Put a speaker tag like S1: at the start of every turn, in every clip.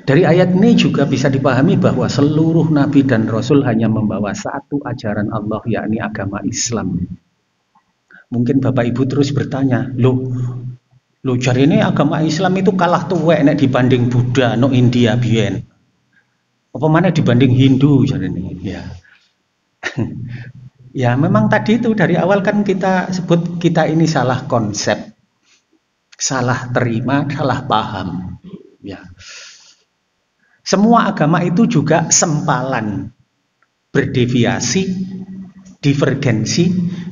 S1: Dari ayat ini juga bisa dipahami bahwa seluruh nabi dan rasul hanya membawa satu ajaran Allah, yakni agama Islam. Mungkin Bapak Ibu terus bertanya, loh cari ini agama Islam itu kalah tuwek nek dibanding Buddha no India biyen. Apa mana dibanding Hindu cari ini? Ya. Ya memang tadi itu dari awal kan kita sebut kita ini salah konsep, salah terima, salah paham. Ya. Semua agama itu juga sempalan, berdeviasi, divergensi.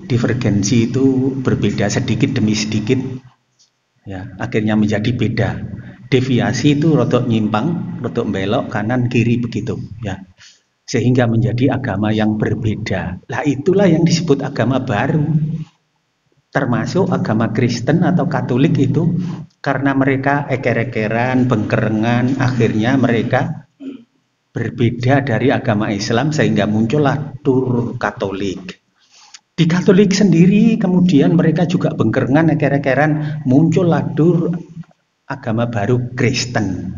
S1: Divergensi itu berbeda sedikit demi sedikit, ya, akhirnya menjadi beda. Deviasi itu rodok nyimpang, rodok belok kanan kiri begitu, ya, sehingga menjadi agama yang berbeda. Lah itulah yang disebut agama baru. Termasuk agama Kristen atau Katolik itu karena mereka eker-ekeran, bengkerengan, akhirnya mereka berbeda dari agama Islam sehingga muncullah tur Katolik. Di Katolik sendiri kemudian mereka juga bengkerengan, eker-ekeran, muncullah tur agama baru Kristen.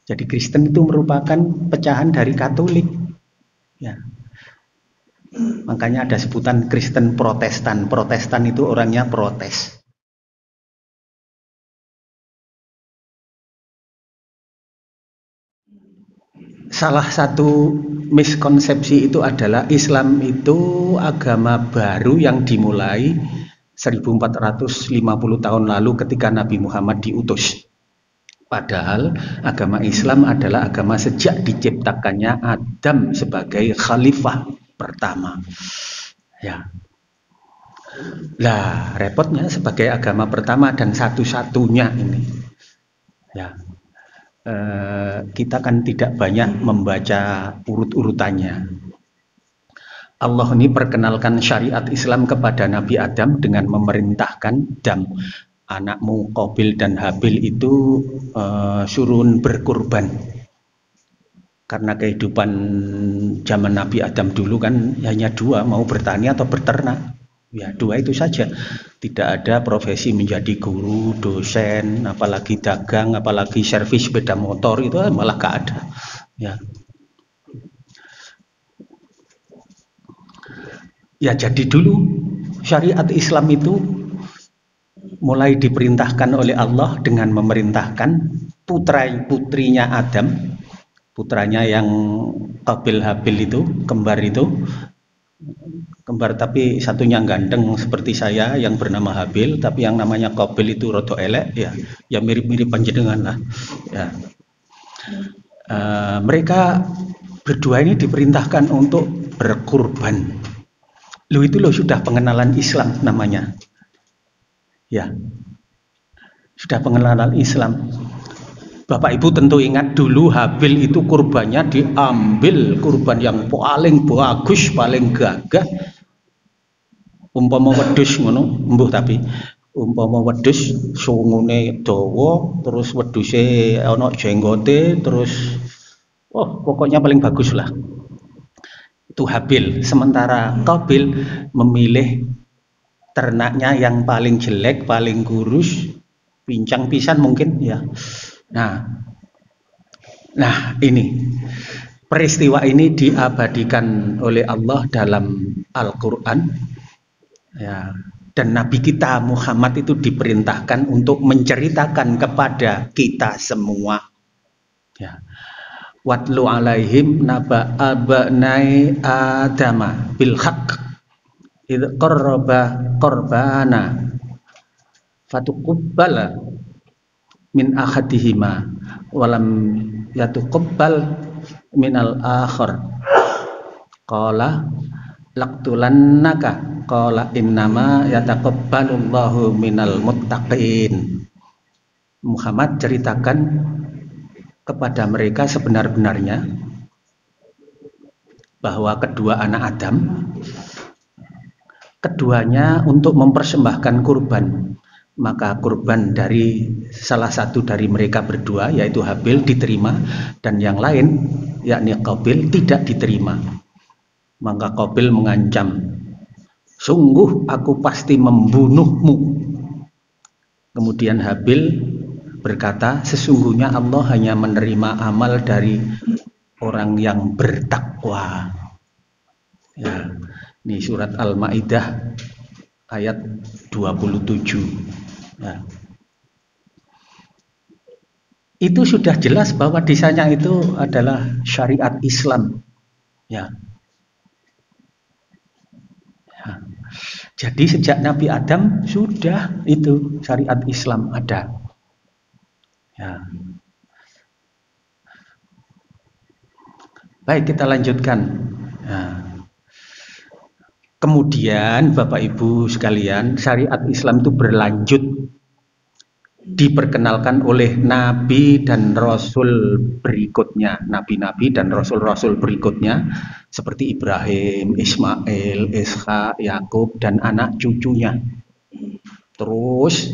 S1: Jadi Kristen itu merupakan pecahan dari Katolik. Ya. Makanya ada sebutan Kristen Protestan. Protestan itu orangnya protes. Salah satu miskonsepsi itu adalah Islam itu agama baru yang dimulai 1450 tahun lalu ketika Nabi Muhammad diutus. Padahal agama Islam adalah agama sejak diciptakannya Adam sebagai khalifah pertama. Ya. Lah, repotnya sebagai agama pertama dan satu-satunya ini. Ya. Kita kan tidak banyak membaca urut-urutannya. Allah ini perkenalkan syariat Islam kepada Nabi Adam dengan memerintahkan Dam, anakmu Qabil dan Habil itu suruh berkurban. Karena kehidupan zaman Nabi Adam dulu kan hanya dua, mau bertani atau berternak. Ya dua itu saja, tidak ada profesi menjadi guru, dosen, apalagi dagang, apalagi servis sepeda motor, itu malah gak ada. Ya jadi dulu syariat Islam itu mulai diperintahkan oleh Allah dengan memerintahkan putra-putrinya Adam, putranya yang Qabil Habil itu, kembar tapi satunya ganteng seperti saya yang bernama Habil, tapi yang namanya Qabil itu rodo elek, ya mirip-mirip panjenengan lah. Ya. Mereka berdua ini diperintahkan untuk berkurban. Itu sudah pengenalan Islam namanya. Ya, sudah pengenalan Islam. Bapak Ibu tentu ingat dulu Habil itu kurbannya diambil kurban yang paling bagus, paling gagah. Umpama wedhus ngono, mbuh tapi umpama wedhus sungune dawa, terus wedhuse ana jenggote, terus pokoknya paling bagus lah. Itu Habil. Sementara Qabil memilih ternaknya yang paling jelek, paling kurus, pincang pisan mungkin ya. Nah ini peristiwa ini diabadikan oleh Allah dalam Al-Quran. Ya, dan Nabi kita Muhammad itu diperintahkan untuk menceritakan kepada kita semua. Ya. Watlu alaihim naba abnai adama bil haqq idh qarraba qurbana fatuqabbala min ahadihima walam yatuqabbal minal akhar qala laqtulannaka qala innama yataqabbalullahu minal muttaqin. Muhammad ceritakan kepada mereka sebenar-benarnya bahwa kedua anak Adam, keduanya untuk mempersembahkan kurban, maka kurban dari salah satu dari mereka berdua yaitu Habil diterima dan yang lain yakni Qabil tidak diterima. Maka Qabil mengancam, sungguh aku pasti membunuhmu. Kemudian Habil berkata, sesungguhnya Allah hanya menerima amal dari orang yang bertakwa. Ya, ini surat Al-Maidah ayat 27. Ya. Itu sudah jelas bahwa desainnya itu adalah syariat Islam. Ya. Ya. Jadi sejak Nabi Adam sudah itu syariat Islam ada. Ya. Baik, kita lanjutkan. Ya. Kemudian Bapak Ibu sekalian, syariat Islam itu berlanjut, diperkenalkan oleh nabi dan rasul berikutnya, nabi-nabi dan rasul-rasul berikutnya seperti Ibrahim, Ismail, Ishak, Yakub dan anak cucunya. Terus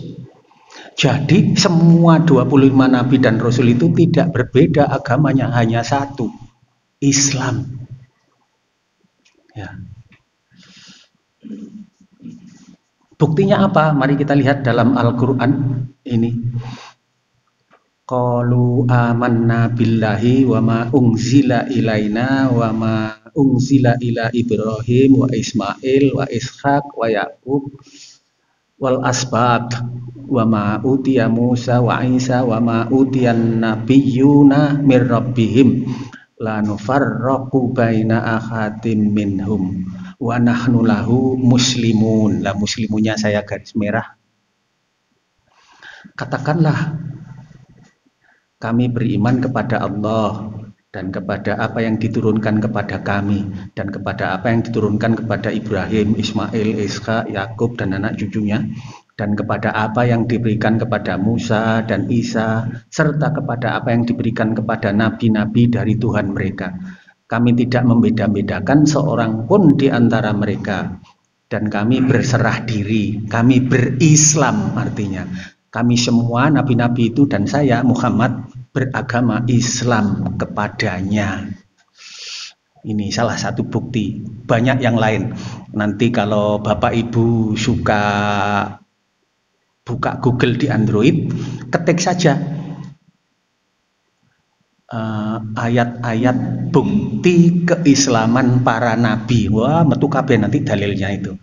S1: jadi semua 25 nabi dan rasul itu tidak berbeda agamanya, hanya satu, Islam. Ya. Buktinya apa? Mari kita lihat dalam Al-Quran ini. Qalu amanna billahi wa ma unzila ilaina wa ma unzila ila Ibrahim wa Ismail wa Ishak wa Yakub wal asbat wa ma utiya Musa wa Isa wa ma utiyan nabiyyuna mir rabbihim la nufarraqu baina ahadim minhum wa nahnu lahu muslimun. Lah muslimunya saya garis merah. Katakanlah kami beriman kepada Allah dan kepada apa yang diturunkan kepada kami dan kepada apa yang diturunkan kepada Ibrahim, Ismail, Ishak, Yakub dan anak cucunya, dan kepada apa yang diberikan kepada Musa dan Isa, serta kepada apa yang diberikan kepada nabi-nabi dari Tuhan mereka. Kami tidak membeda-bedakan seorang pun di antara mereka, dan kami berserah diri, kami berislam, artinya kami semua nabi-nabi itu dan saya Muhammad beragama Islam kepadanya. Ini salah satu bukti, banyak yang lain. Nanti kalau Bapak Ibu suka buka Google di Android, ketik saja ayat-ayat bukti keislaman para nabi. Wah, metu kabeh nanti dalilnya itu.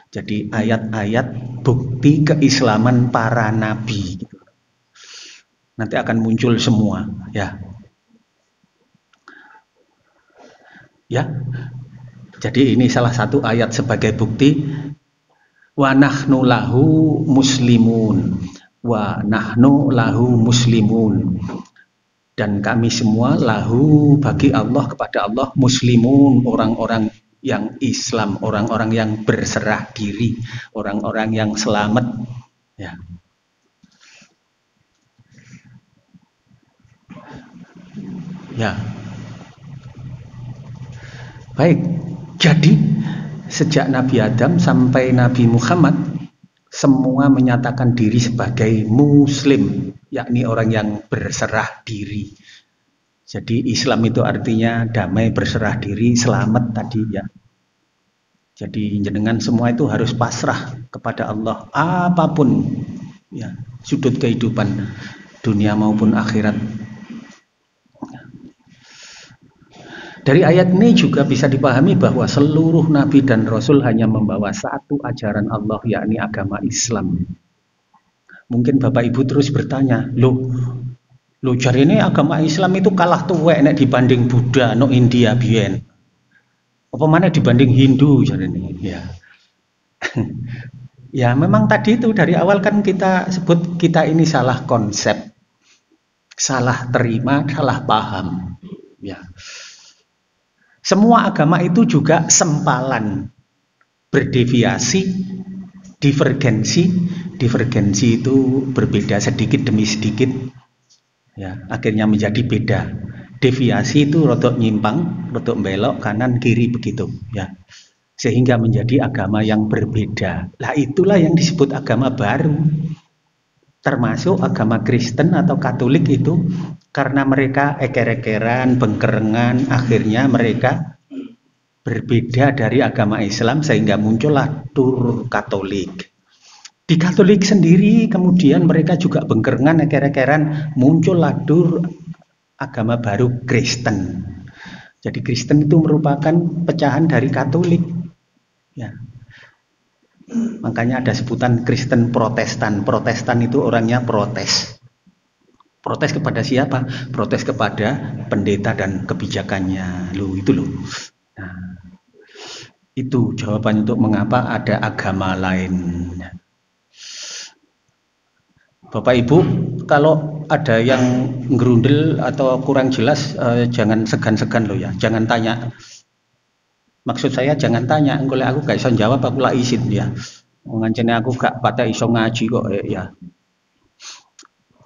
S1: Jadi ayat-ayat bukti keislaman para nabi. Nanti akan muncul semua, ya. Ya. Jadi ini salah satu ayat sebagai bukti. Wa nahnu lahu muslimun. Wa nahnu lahu muslimun. Dan kami semua lahu bagi Allah, kepada Allah, muslimun, orang-orang yang Islam, orang-orang yang berserah diri, orang-orang yang selamat. Ya. Ya. Baik. Jadi sejak Nabi Adam sampai Nabi Muhammad semua menyatakan diri sebagai muslim, yakni orang yang berserah diri. Jadi Islam itu artinya damai, berserah diri, selamat tadi ya. Jadi jenengan semua itu harus pasrah kepada Allah apapun ya, sudut kehidupan dunia maupun akhirat. Dari ayat ini juga bisa dipahami bahwa seluruh nabi dan rasul hanya membawa satu ajaran Allah, yakni agama Islam. Mungkin Bapak Ibu terus bertanya, Loh jari ini agama Islam itu kalah tuwek nek dibanding Buddha no India biyen. Apa mana dibanding Hindu jari ini? Ya. Ya memang tadi itu dari awal kan kita sebut kita ini salah konsep, salah terima, salah paham. Ya. Semua agama itu juga sempalan, berdeviasi, divergensi. Divergensi itu berbeda sedikit demi sedikit. Ya, akhirnya menjadi beda. Deviasi itu rodok nyimpang, rodok belok kanan kiri begitu, ya. Sehingga menjadi agama yang berbeda. Lah itulah yang disebut agama baru. Termasuk agama Kristen atau Katolik itu karena mereka eker-ekeran, bengkerengan, akhirnya mereka berbeda dari agama Islam sehingga muncullah tur Katolik. Di Katolik sendiri kemudian mereka juga bengkerengan, eker-ekeran, muncul ladur agama baru Kristen. Jadi Kristen itu merupakan pecahan dari Katolik. Ya. Makanya ada sebutan Kristen Protestan. Protestan itu orangnya protes. Protes kepada siapa? Protes kepada pendeta dan kebijakannya. Loh, itu loh. Nah, itu jawaban untuk mengapa ada agama lain. Bapak Ibu, kalau ada yang ngerundel atau kurang jelas, jangan segan-segan loh ya, jangan tanya. Maksud saya jangan tanya, kalau aku gak iso jawab aku lah izin ya. Ngancene aku gak pada iso ngaji kok ya.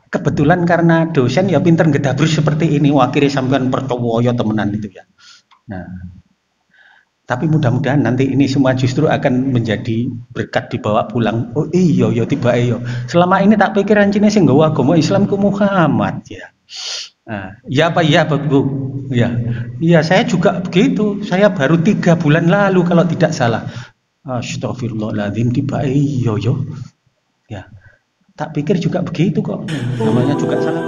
S1: Kebetulan karena dosen ya pinter ngedabrus seperti ini, wakilnya sampean percaya temenan itu ya. Nah, tapi mudah-mudahan nanti ini semua justru akan menjadi berkat dibawa pulang. Oh iya tiba iyo. Selama ini tak pikir ancine sing nggawa agama Islam ku Muhammad ya. Nah, ya apa ya Bu? Ya. Iya saya juga begitu. Saya baru 3 bulan lalu kalau tidak salah. Astagfirullahaladzim tiba iyo yo. Ya. Tak pikir juga begitu kok. Namanya juga salah.